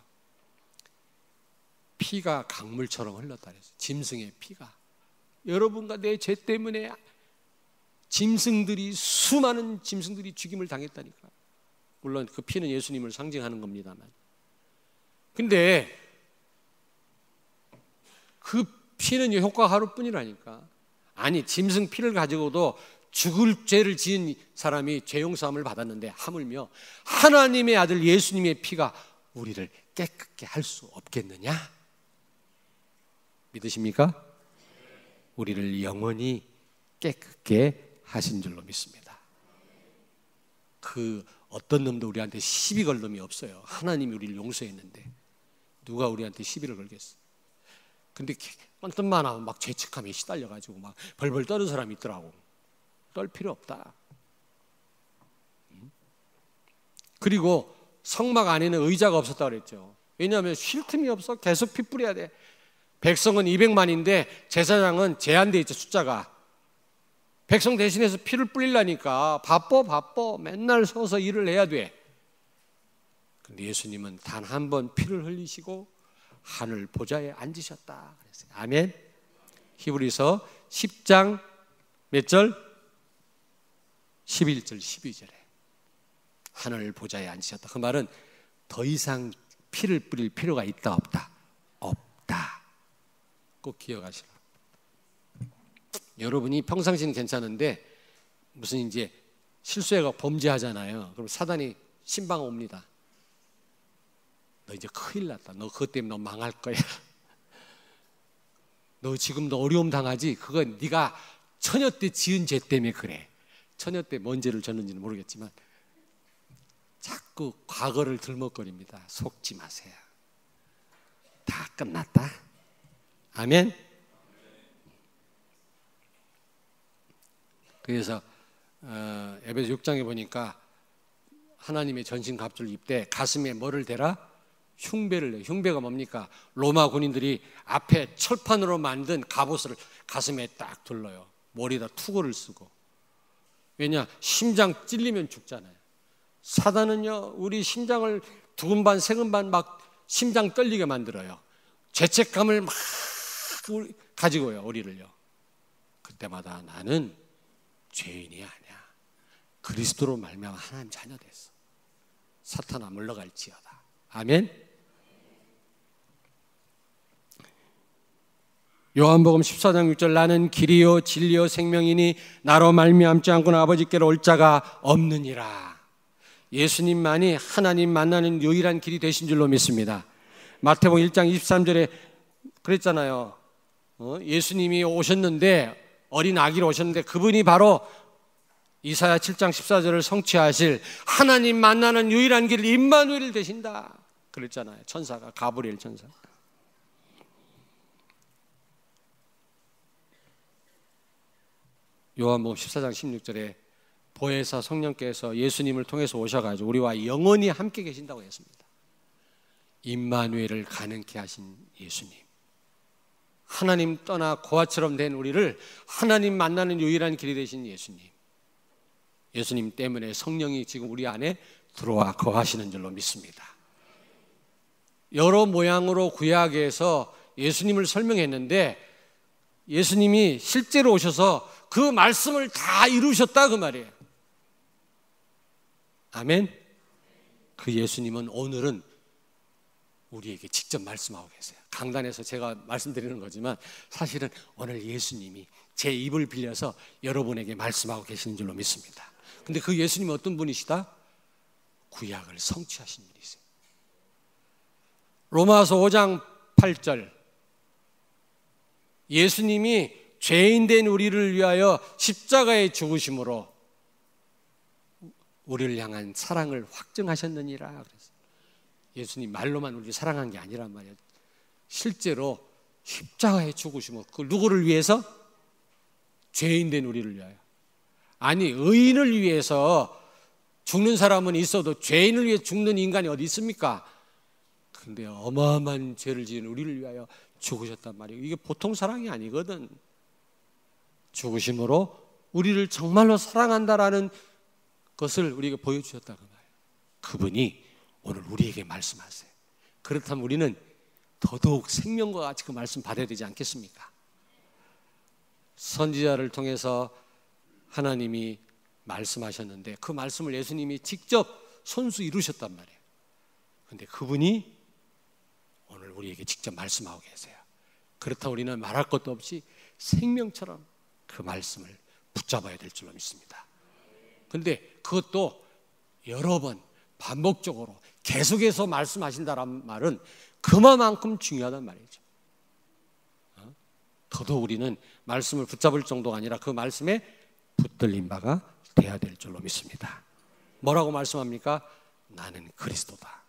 피가 강물처럼 흘렀다 그랬어요. 짐승의 피가. 여러분과 내 죄 때문에 수많은 짐승들이 죽임을 당했다니까. 물론 그 피는 예수님을 상징하는 겁니다만. 근데 그 피는 효과가 하루뿐이라니까. 아니, 짐승 피를 가지고도 죽을 죄를 지은 사람이 죄 용서함을 받았는데 하물며 하나님의 아들 예수님의 피가 우리를 깨끗게 할 수 없겠느냐? 믿으십니까? 우리를 영원히 깨끗게 하신 줄로 믿습니다. 그 어떤 놈도 우리한테 시비 걸 놈이 없어요. 하나님이 우리를 용서했는데 누가 우리한테 시비를 걸겠어? 근데 어떤 만하면 막 죄책감에 시달려가지고 막 벌벌 떠는 사람이 있더라고. 떨 필요 없다. 그리고 성막 안에는 의자가 없었다고 그랬죠. 왜냐하면 쉴 틈이 없어. 계속 피 뿌려야 돼. 백성은 200만인데 제사장은 제한돼 있죠, 숫자가. 백성 대신해서 피를 뿌리려니까 바빠. 맨날 서서 일을 해야 돼. 근데 예수님은 단 한 번 피를 흘리시고 하늘 보좌에 앉으셨다 그랬어요. 아멘. 히브리서 10장 몇 절? 11절 12절에 하늘 보좌에 앉으셨다. 그 말은 더 이상 피를 뿌릴 필요가 있다 없다? 없다. 꼭 기억하시라. 여러분이 평상시는 괜찮은데 무슨 이제 실수해가 범죄하잖아요. 그럼 사단이 신방 옵니다. 너 이제 큰일 났다. 너 그것 때문에 너 망할 거야. 너 지금 너 어려움 당하지? 그건 네가 처녀 때 지은 죄 때문에 그래. 처녀 때 뭔 죄를 졌는지는 모르겠지만 자꾸 과거를 들먹거립니다. 속지 마세요. 다 끝났다. 아멘. 그래서 에베소 6장에 보니까 하나님의 전신갑주를 입되 가슴에 뭐를 대라? 흉배를 내. 흉배가 뭡니까? 로마 군인들이 앞에 철판으로 만든 갑옷을 가슴에 딱 둘러요. 머리에다 투구를 쓰고. 왜냐? 심장 찔리면 죽잖아요. 사단은요, 우리 심장을 두근반 세근반 막 심장 떨리게 만들어요. 죄책감을 막 가지고요, 우리를요. 그때마다 나는 죄인이 아니야. 그리스도로 말미암아 하나님 자녀 됐어. 사탄아 물러갈지어다. 아멘. 요한복음 14장 6절 나는 길이요 진리요 생명이니 나로 말미암지 않고는 아버지께로 올 자가 없느니라. 예수님만이 하나님 만나는 유일한 길이 되신 줄로 믿습니다. 마태복음 1장 23절에 그랬잖아요. 예수님이 오셨는데 어린 아기로 오셨는데 그분이 바로 이사야 7장 14절을 성취하실 하나님 만나는 유일한 길 임마누엘 되신다 그랬잖아요. 천사가, 가브리엘 천사. 요한복음 14장 16절에 보혜사 성령께서 예수님을 통해서 오셔가지고 우리와 영원히 함께 계신다고 했습니다. 임마누엘을 가능케 하신 예수님, 하나님 떠나 고아처럼 된 우리를 하나님 만나는 유일한 길이 되신 예수님, 예수님 때문에 성령이 지금 우리 안에 들어와 거하시는 줄로 믿습니다. 여러 모양으로 구약에서 예수님을 설명했는데 예수님이 실제로 오셔서 그 말씀을 다 이루셨다 그 말이에요. 아멘. 그 예수님은 오늘은 우리에게 직접 말씀하고 계세요. 강단에서 제가 말씀드리는 거지만 사실은 오늘 예수님이 제 입을 빌려서 여러분에게 말씀하고 계시는 줄로 믿습니다. 근데 그 예수님은 어떤 분이시다? 구약을 성취하신 분이세요. 로마서 5장 8절 예수님이 죄인 된 우리를 위하여 십자가에 죽으심으로 우리를 향한 사랑을 확증하셨느니라 그랬어요. 예수님 말로만 우리를 사랑한 게 아니란 말이에요. 실제로 십자가에 죽으심으로 그 누구를 위해서? 죄인 된 우리를 위하여. 아니 의인을 위해서 죽는 사람은 있어도 죄인을 위해 죽는 인간이 어디 있습니까? 근데 어마어마한 죄를 지은 우리를 위하여 죽으셨단 말이에요. 이게 보통 사랑이 아니거든. 죽으심으로 우리를 정말로 사랑한다라는 것을 우리에게 보여주셨다고 말해요. 그분이 오늘 우리에게 말씀하세요. 그렇다면 우리는 더더욱 생명과 같이 그 말씀 받아야 되지 않겠습니까? 선지자를 통해서 하나님이 말씀하셨는데 그 말씀을 예수님이 직접 손수 이루셨단 말이에요. 그런데 그분이 오늘 우리에게 직접 말씀하고 계세요. 그렇다고 우리는 말할 것도 없이 생명처럼 그 말씀을 붙잡아야 될 줄로 믿습니다. 그런데 그것도 여러 번 반복적으로 계속해서 말씀하신다는 말은 그만큼 중요하단 말이죠. 더더욱 우리는 말씀을 붙잡을 정도가 아니라 그 말씀에 붙들린 바가 돼야 될 줄로 믿습니다. 뭐라고 말씀합니까? 나는 그리스도다.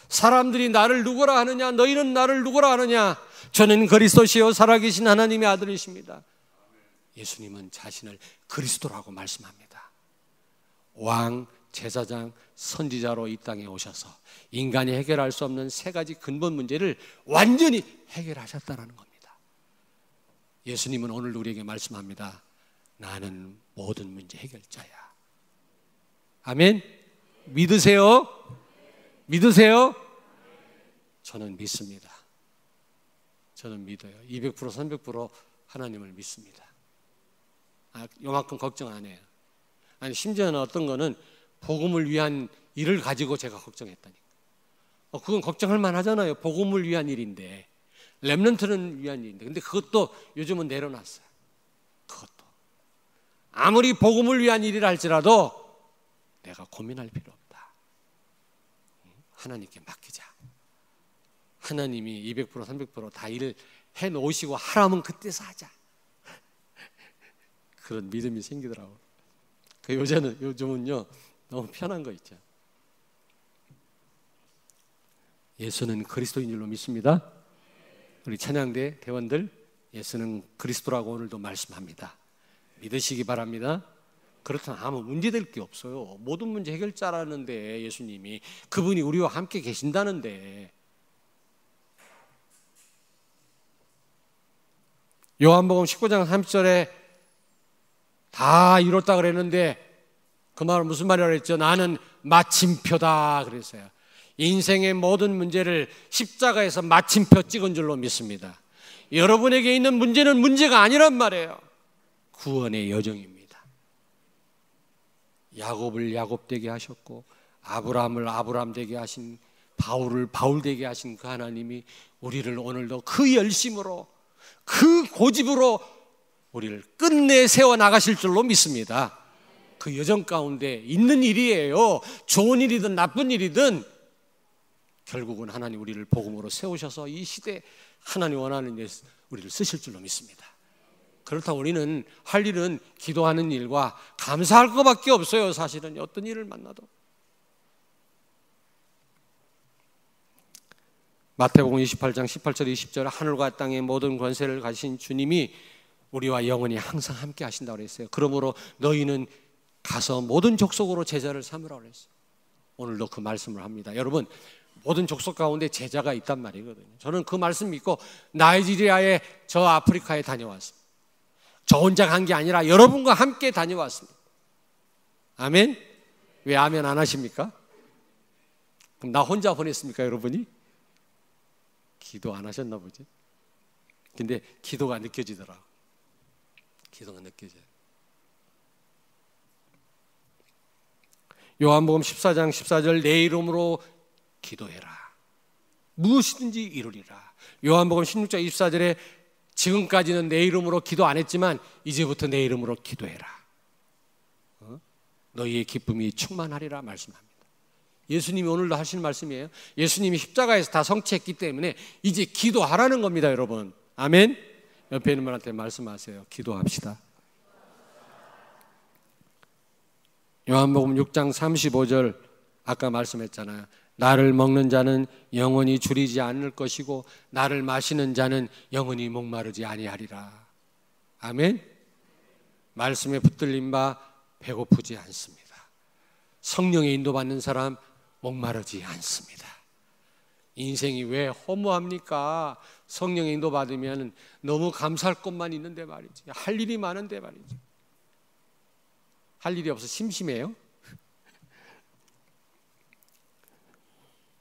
사람들이 나를 누구라 하느냐? 너희는 나를 누구라 하느냐? 저는 그리스도시요 살아계신 하나님의 아들이십니다. 예수님은 자신을 그리스도라고 말씀합니다. 왕, 제사장, 선지자로 이 땅에 오셔서 인간이 해결할 수 없는 세 가지 근본 문제를 완전히 해결하셨다는 겁니다. 예수님은 오늘 우리에게 말씀합니다. 나는 모든 문제 해결자야. 아멘? 믿으세요? 믿으세요? 저는 믿습니다. 저는 믿어요. 200% 300% 하나님을 믿습니다. 요만큼 걱정 안 해요. 아니 심지어는 어떤 거는 복음을 위한 일을 가지고 제가 걱정했다니까. 그건 걱정할 만하잖아요. 복음을 위한 일인데, 렘넌트는 위한 일인데, 근데 그것도 요즘은 내려놨어요. 그것도 아무리 복음을 위한 일이라 할지라도 내가 고민할 필요 없다. 하나님께 맡기자. 하나님이 200% 300% 다 일을 해놓으시고 하라면 그때서 하자. 그런 믿음이 생기더라고요. 요즘은요 너무 편한 거 있죠. 예수는 그리스도인 줄로 믿습니다. 우리 찬양대 대원들, 예수는 그리스도라고 오늘도 말씀합니다. 믿으시기 바랍니다. 그렇다면 아무 문제될 게 없어요. 모든 문제 해결자라는데, 예수님이 그분이 우리와 함께 계신다는데. 요한복음 19장 30절에 다 이뤘다 그랬는데 그 말은 무슨 말이라고 했죠? 나는 마침표다 그랬어요. 인생의 모든 문제를 십자가에서 마침표 찍은 줄로 믿습니다. 여러분에게 있는 문제는 문제가 아니란 말이에요. 구원의 여정입니다. 야곱을 야곱 되게 하셨고 아브라함을 아브라함 되게 하신, 바울을 바울 되게 하신 그 하나님이 우리를 오늘도 그 열심으로, 그 고집으로 우리를 끝내 세워나가실 줄로 믿습니다. 그 여정 가운데 있는 일이에요. 좋은 일이든 나쁜 일이든 결국은 하나님 우리를 복음으로 세우셔서 이 시대에 하나님 원하는 일 우리를 쓰실 줄로 믿습니다. 그렇다고 우리는 할 일은 기도하는 일과 감사할 것밖에 없어요. 사실은 어떤 일을 만나도. 마태복음 28장 18절 20절 하늘과 땅의 모든 권세를 가진 주님이 우리와 영원히 항상 함께 하신다고 그랬어요. 그러므로 너희는 가서 모든 족속으로 제자를 삼으라고 그랬어요. 오늘도 그 말씀을 합니다. 여러분, 모든 족속 가운데 제자가 있단 말이거든요. 저는 그 말씀 믿고 나이지리아에, 저 아프리카에 다녀왔습니다. 저 혼자 간 게 아니라 여러분과 함께 다녀왔습니다. 아멘? 왜 아멘 안 하십니까? 그럼 나 혼자 보냈습니까, 여러분이? 기도 안 하셨나 보지? 근데 기도가 느껴지더라고. 기도가 느껴져요. 요한복음 14장 14절 내 이름으로 기도해라. 무엇이든지 이루리라. 요한복음 16장 24절에 지금까지는 내 이름으로 기도 안 했지만 이제부터 내 이름으로 기도해라. 너희의 기쁨이 충만하리라 말씀합니다. 예수님이 오늘도 하시는 말씀이에요. 예수님이 십자가에서 다 성취했기 때문에 이제 기도하라는 겁니다, 여러분. 아멘. 옆에 있는 분한테 말씀하세요. 기도합시다. 요한복음 6장 35절 아까 말씀했잖아요. 나를 먹는 자는 영원히 줄이지 않을 것이고 나를 마시는 자는 영원히 목마르지 아니하리라. 아멘. 말씀에 붙들린 바 배고프지 않습니다. 성령에 인도받는 사람 목마르지 않습니다. 인생이 왜 허무합니까? 성령에 인도받으면 너무 감사할 것만 있는데 말이지. 할 일이 많은데 말이지. 할 일이 없어 심심해요?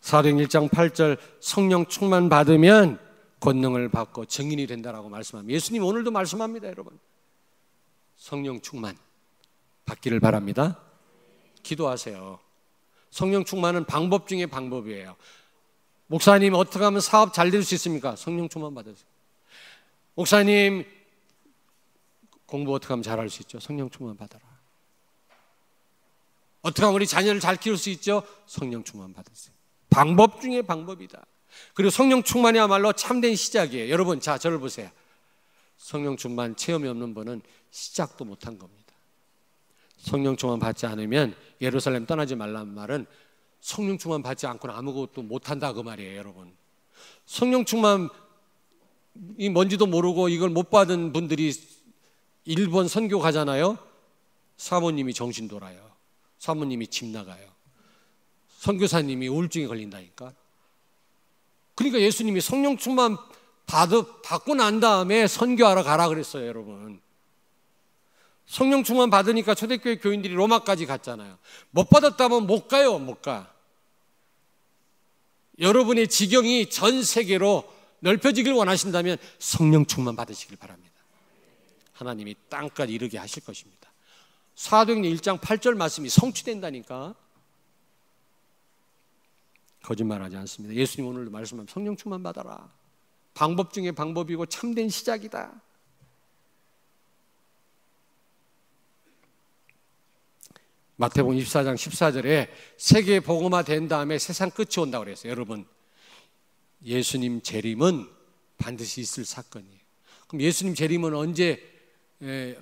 사도행 1장 8절 성령 충만 받으면 권능을 받고 증인이 된다라고 말씀합니다. 예수님 오늘도 말씀합니다. 여러분, 성령 충만 받기를 바랍니다. 기도하세요. 성령 충만은 방법 중에 방법이에요. 목사님, 어떻게 하면 사업 잘 될 수 있습니까? 성령 충만 받으세요. 목사님, 공부 어떻게 하면 잘할 수 있죠? 성령 충만 받아라. 어떻게 하면 우리 자녀를 잘 키울 수 있죠? 성령 충만 받으세요. 방법 중에 방법이다. 그리고 성령 충만이야말로 참된 시작이에요. 여러분, 자, 저를 보세요. 성령 충만 체험이 없는 분은 시작도 못한 겁니다. 성령 충만 받지 않으면 예루살렘 떠나지 말라는 말은 성령 충만 받지 않고는 아무것도 못한다 그 말이에요. 여러분, 성령 충만이 뭔지도 모르고 이걸 못 받은 분들이 일본 선교 가잖아요. 사모님이 정신 돌아요. 사모님이 집 나가요. 선교사님이 우울증에 걸린다니까. 그러니까 예수님이 성령 충만 받고 난 다음에 선교하러 가라 그랬어요. 여러분, 성령 충만 받으니까 초대교회 교인들이 로마까지 갔잖아요. 못 받았다면 못 가요. 못 가. 여러분의 지경이 전 세계로 넓혀지길 원하신다면 성령 충만 받으시길 바랍니다. 하나님이 땅까지 이르게 하실 것입니다. 사도행전 1장 8절 말씀이 성취된다니까. 거짓말하지 않습니다. 예수님 오늘도 말씀하면 성령 충만 받아라. 방법 중에 방법이고 참된 시작이다. 마태복음 24장 14절에 세계 복음화 된 다음에 세상 끝이 온다고 그랬어요. 여러분, 예수님 재림은 반드시 있을 사건이에요. 그럼 예수님 재림은 언제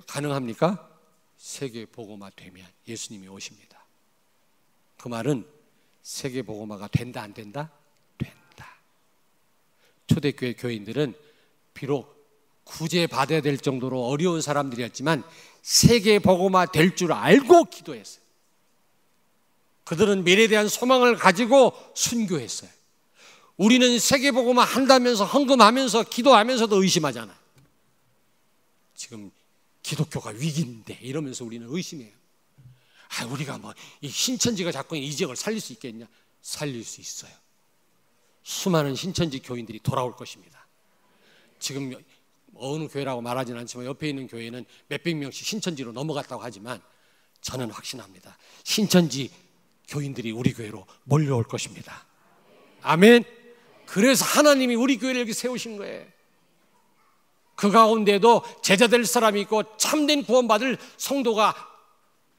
가능합니까? 세계 복음화 되면 예수님이 오십니다. 그 말은 세계 복음화가 된다 안 된다? 된다. 초대교회 교인들은 비록 구제받아야 될 정도로 어려운 사람들이었지만 세계 복음화 될 줄 알고 기도했어요. 그들은 미래에 대한 소망을 가지고 순교했어요. 우리는 세계 복음화 한다면서 헌금하면서 기도하면서도 의심하잖아요. 지금 기독교가 위기인데 이러면서 우리는 의심해요. 우리가 이 신천지가 자꾸 이 지역을 살릴 수 있겠냐? 살릴 수 있어요. 수많은 신천지 교인들이 돌아올 것입니다. 지금 어느 교회라고 말하지는 않지만 옆에 있는 교회는 몇백 명씩 신천지로 넘어갔다고 하지만 저는 확신합니다. 신천지 교인들이 우리 교회로 몰려올 것입니다. 아멘. 그래서 하나님이 우리 교회를 이렇게 세우신 거예요. 그 가운데도 제자 될 사람이 있고 참된 구원받을 성도가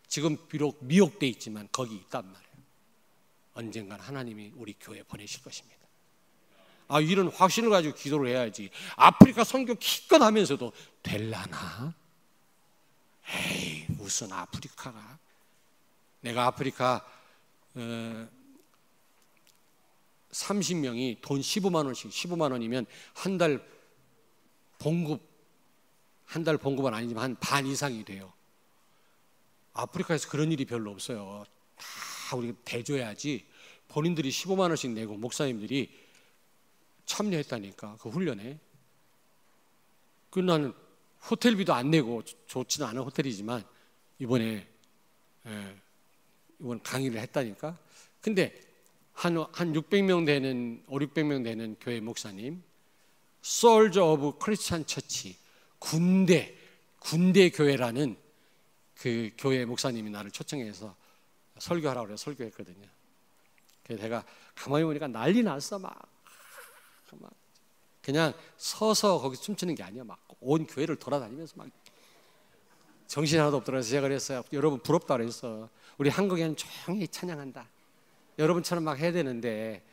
지금 비록 미혹되어 있지만 거기 있단 말이에요. 언젠간 하나님이 우리 교회에 보내실 것입니다. 이런 확신을 가지고 기도를 해야지. 아프리카 선교 기껏 하면서도 될라나? 에이, 무슨 아프리카가. 내가 아프리카 30명이 돈 15만 원씩, 15만 원이면 한 달 봉급은 아니지만 한 반 이상이 돼요. 아프리카에서 그런 일이 별로 없어요. 다 우리가 대줘야지. 본인들이 15만 원씩 내고 목사님들이 참여했다니까, 그 훈련에. 나는 호텔비도 안 내고, 좋지는 않은 호텔이지만 이번 강의를 했다니까. 근데 한 600명 되는, 500명 되는 교회 목사님, Soldier of Christian Church, 군대 교회라는 그 교회 목사님이 나를 초청해서 설교하라고 그래서 설교했거든요. 그래서 내가 가만히 보니까 난리 났어. 그냥 서서 거기 춤추는 게 아니야. 막 온 교회를 돌아다니면서 막 정신이 하나도 없더라고요. 제가 그랬어요. 여러분 부럽다 그랬어. 우리 한국에는 조용히 찬양한다. 여러분처럼 막 해야 되는데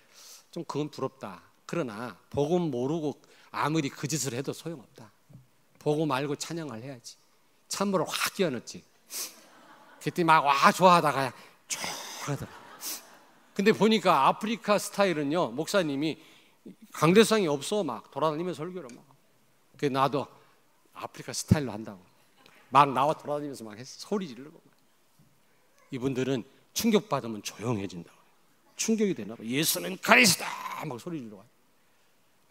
좀 그건 부럽다. 그러나 복음 모르고 아무리 그 짓을 해도 소용없다. 복음 알고 찬양을 해야지. 찬물을 확 끼워넣지. 그때 막 좋아하다가 쭉 하더라. 근데 보니까 아프리카 스타일은요, 목사님이 강대상이 없어. 막 돌아다니면서 설교를 막. 그래서 나도 아프리카 스타일로 한다고 막 나와 돌아다니면서 막 했어. 소리 지르고. 이분들은 충격받으면 조용해진다고. 충격이 되나 봐. 예수는 그리스도다 막 소리 지르고.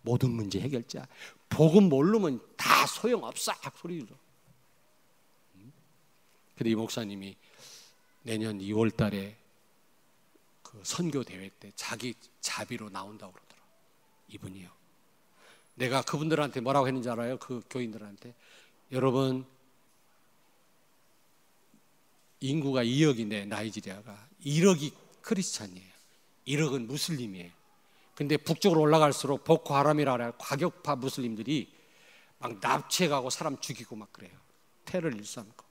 모든 문제 해결자. 복음 모르면 다 소용없어 소리 지르고. 근데 이 목사님이 내년 2월 달에 그 선교 대회 때 자기 자비로 나온다고 그러더라고요. 이분이요. 내가 그분들한테 뭐라고 했는지 알아요? 그 교인들한테. 여러분, 인구가 2억인데 나이지리아가 1억이 크리스찬이에요. 1억은 무슬림이에요. 근데 북쪽으로 올라갈수록 보코하람이라 과격파 무슬림들이 막 납치해가고 사람 죽이고 막 그래요. 테러를 일삼고.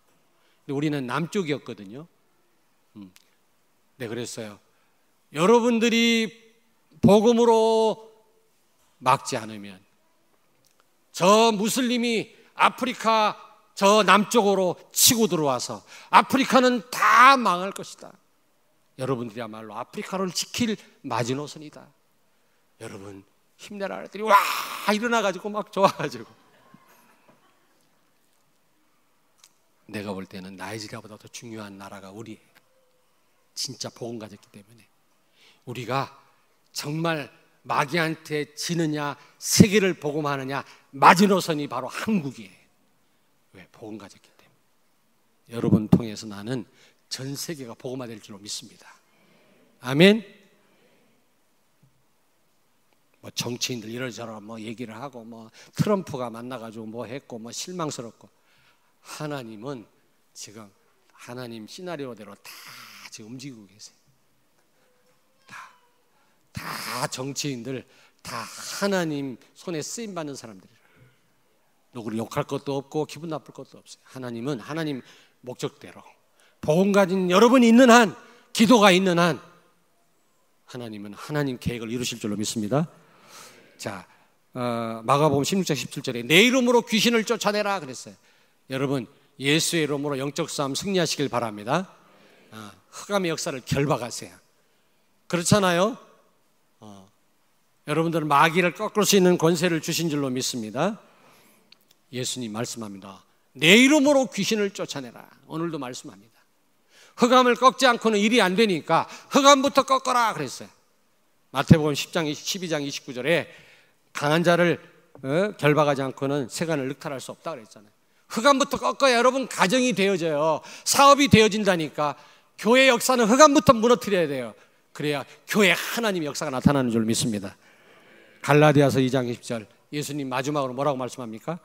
근데 우리는 남쪽이었거든요. 네, 그랬어요. 여러분들이 복음으로 막지 않으면 저 무슬림이 아프리카 저 남쪽으로 치고 들어와서 아프리카는 다 망할 것이다. 여러분들이야말로 아프리카를 지킬 마지노선이다. 여러분 힘내라 했더니 와 일어나가지고 막 좋아가지고. 내가 볼 때는 나이지리아보다 더 중요한 나라가 우리예요. 진짜 복음 가졌기 때문에. 우리가 정말 마귀한테 지느냐 세계를 복음하느냐 마지노선이 바로 한국이에요. 왜? 복음 가졌기 때문에. 여러분 통해서 나는 전 세계가 복음화될 줄로 믿습니다. 아멘. 뭐 정치인들 이러저러 뭐 얘기를 하고 뭐 트럼프가 만나가지고 뭐 했고 뭐 실망스럽고, 하나님은 지금 하나님 시나리오대로 다 지금 움직이고 계세요. 다 정치인들 다 하나님 손에 쓰임 받는 사람들이에요. 누구를 욕할 것도 없고 기분 나쁠 것도 없어요. 하나님은 하나님 목적대로 복음 가진 여러분이 있는 한, 기도가 있는 한 하나님은 하나님 계획을 이루실 줄로 믿습니다. 자, 마가복음 16장 17절에 내 이름으로 귀신을 쫓아내라 그랬어요. 여러분 예수의 이름으로 영적 싸움 승리하시길 바랍니다. 흑암의 역사를 결박하세요. 그렇잖아요. 여러분들은 마귀를 꺾을 수 있는 권세를 주신 줄로 믿습니다. 예수님 말씀합니다. 내 이름으로 귀신을 쫓아내라. 오늘도 말씀합니다. 흑암을 꺾지 않고는 일이 안 되니까 흑암부터 꺾어라 그랬어요. 마태복음 12장 29절에 강한 자를 결박하지 않고는 세간을 늑탈할 수 없다 그랬잖아요. 흑암부터 꺾어야 여러분 가정이 되어져요. 사업이 되어진다니까. 교회 역사는 흑암부터 무너뜨려야 돼요. 그래야 교회 하나님의 역사가 나타나는 줄 믿습니다. 갈라디아서 2장 20절 예수님 마지막으로 뭐라고 말씀합니까?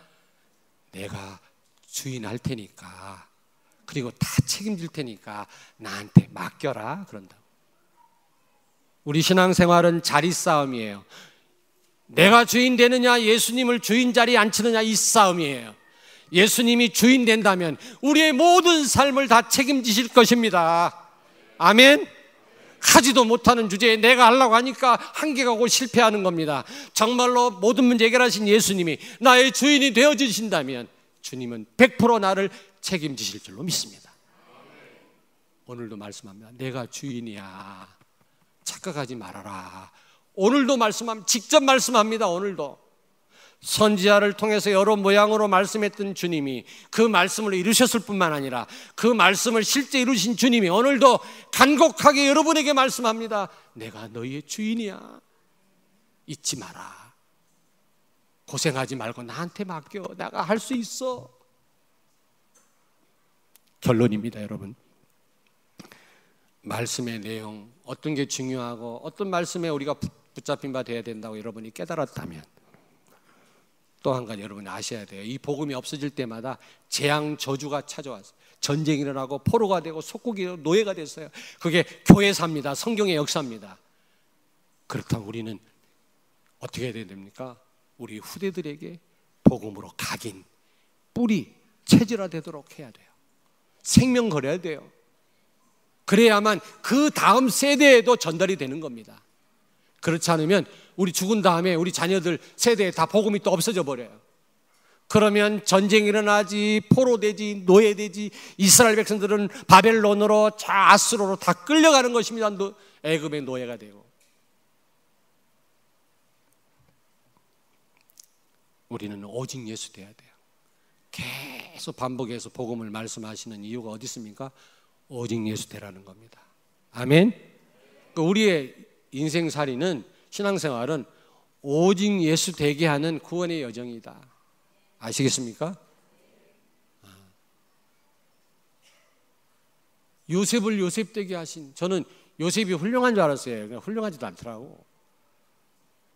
내가 주인 할 테니까, 그리고 다 책임질 테니까 나한테 맡겨라 그런다고. 우리 신앙생활은 자리 싸움이에요. 내가 주인 되느냐 예수님을 주인 자리에 앉히느냐 이 싸움이에요. 예수님이 주인 된다면 우리의 모든 삶을 다 책임지실 것입니다. 아멘. 하지도 못하는 주제에 내가 하려고 하니까 한계가 오고 실패하는 겁니다. 정말로 모든 문제 해결하신 예수님이 나의 주인이 되어주신다면 주님은 100% 나를 책임지실 줄로 믿습니다. 오늘도 말씀합니다. 내가 주인이야. 착각하지 말아라. 오늘도 말씀합니다. 직접 말씀합니다. 오늘도 선지자를 통해서 여러 모양으로 말씀했던 주님이 그 말씀을 이루셨을 뿐만 아니라 그 말씀을 실제 이루신 주님이 오늘도 간곡하게 여러분에게 말씀합니다. 내가 너희의 주인이야. 잊지 마라. 고생하지 말고 나한테 맡겨. 내가 할 수 있어. 결론입니다, 여러분. 말씀의 내용, 어떤 게 중요하고 어떤 말씀에 우리가 붙잡힌 바 되어야 된다고 여러분이 깨달았다면, 또 한 가지 여러분이 아셔야 돼요. 이 복음이 없어질 때마다 재앙 저주가 찾아왔어요. 전쟁이 일어나고 포로가 되고 속국이 노예가 됐어요. 그게 교회사입니다. 성경의 역사입니다. 그렇다면 우리는 어떻게 해야 됩니까? 우리 후대들에게 복음으로 각인, 뿌리, 체질화되도록 해야 돼요. 생명 걸어야 돼요. 그래야만 그 다음 세대에도 전달이 되는 겁니다. 그렇지 않으면 우리 죽은 다음에 우리 자녀들 세대에 다 복음이 또 없어져 버려요. 그러면 전쟁이 일어나지, 포로되지, 노예되지, 이스라엘 백성들은 바벨론으로 아수르로 다 끌려가는 것입니다. 애굽의 노예가 되고. 우리는 오직 예수 돼야 돼요. 계속 반복해서 복음을 말씀하시는 이유가 어디 있습니까? 오직 예수 되라는 겁니다. 아멘. 우리의 인생살이는, 신앙생활은 오직 예수 되게 하는 구원의 여정이다. 아시겠습니까? 요셉을 요셉 되게 하신, 저는 요셉이 훌륭한 줄 알았어요. 그냥 훌륭하지도 않더라고.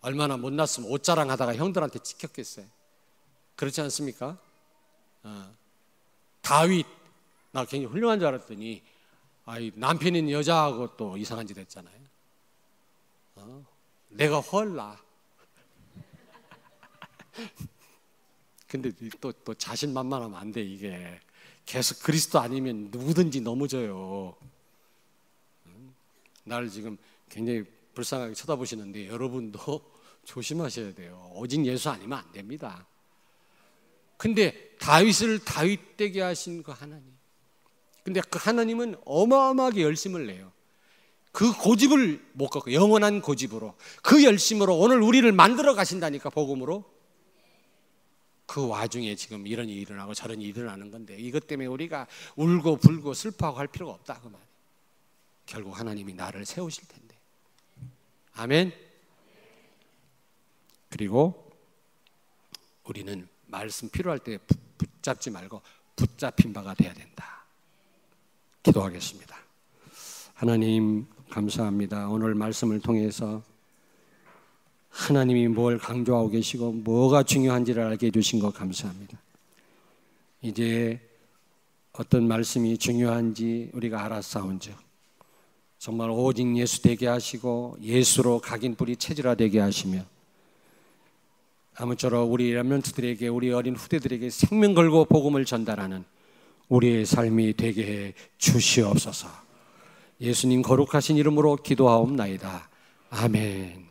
얼마나 못났으면 옷 자랑하다가 형들한테 찍혔겠어요. 그렇지 않습니까? 다윗, 나 굉장히 훌륭한 줄 알았더니 남편인 여자하고 또 이상한 짓 했잖아요. 내가 헐나. 근데 또 자신만만하면 안 돼. 이게 계속 그리스도 아니면 누구든지 넘어져요. 나를 지금 굉장히 불쌍하게 쳐다보시는데 여러분도 조심하셔야 돼요. 오직 예수 아니면 안 됩니다. 근데 다윗을 다윗되게 하신 그 하나님, 근데 그 하나님은 어마어마하게 열심을 내요. 그 고집을 못 갖고 영원한 고집으로, 그 열심으로 오늘 우리를 만들어 가신다니까. 복음으로. 그 와중에 지금 이런 일이 일어나고 저런 일이 일어나는 건데, 이것 때문에 우리가 울고 불고 슬퍼하고 할 필요가 없다 그 말이에요. 결국 하나님이 나를 세우실 텐데. 아멘. 그리고 우리는 말씀 필요할 때 붙잡지 말고 붙잡힌 바가 돼야 된다. 기도하겠습니다. 하나님 감사합니다. 오늘 말씀을 통해서 하나님이 뭘 강조하고 계시고 뭐가 중요한지를 알게 해주신 것 감사합니다. 이제 어떤 말씀이 중요한지 우리가 알았사온즉 정말 오직 예수 되게 하시고 예수로 각인 뿌리 체질화되게 하시며 아무쪼록 우리 렘넌트들에게, 우리 어린 후대들에게 생명 걸고 복음을 전달하는 우리의 삶이 되게 해 주시옵소서. 예수님 거룩하신 이름으로 기도하옵나이다. 아멘.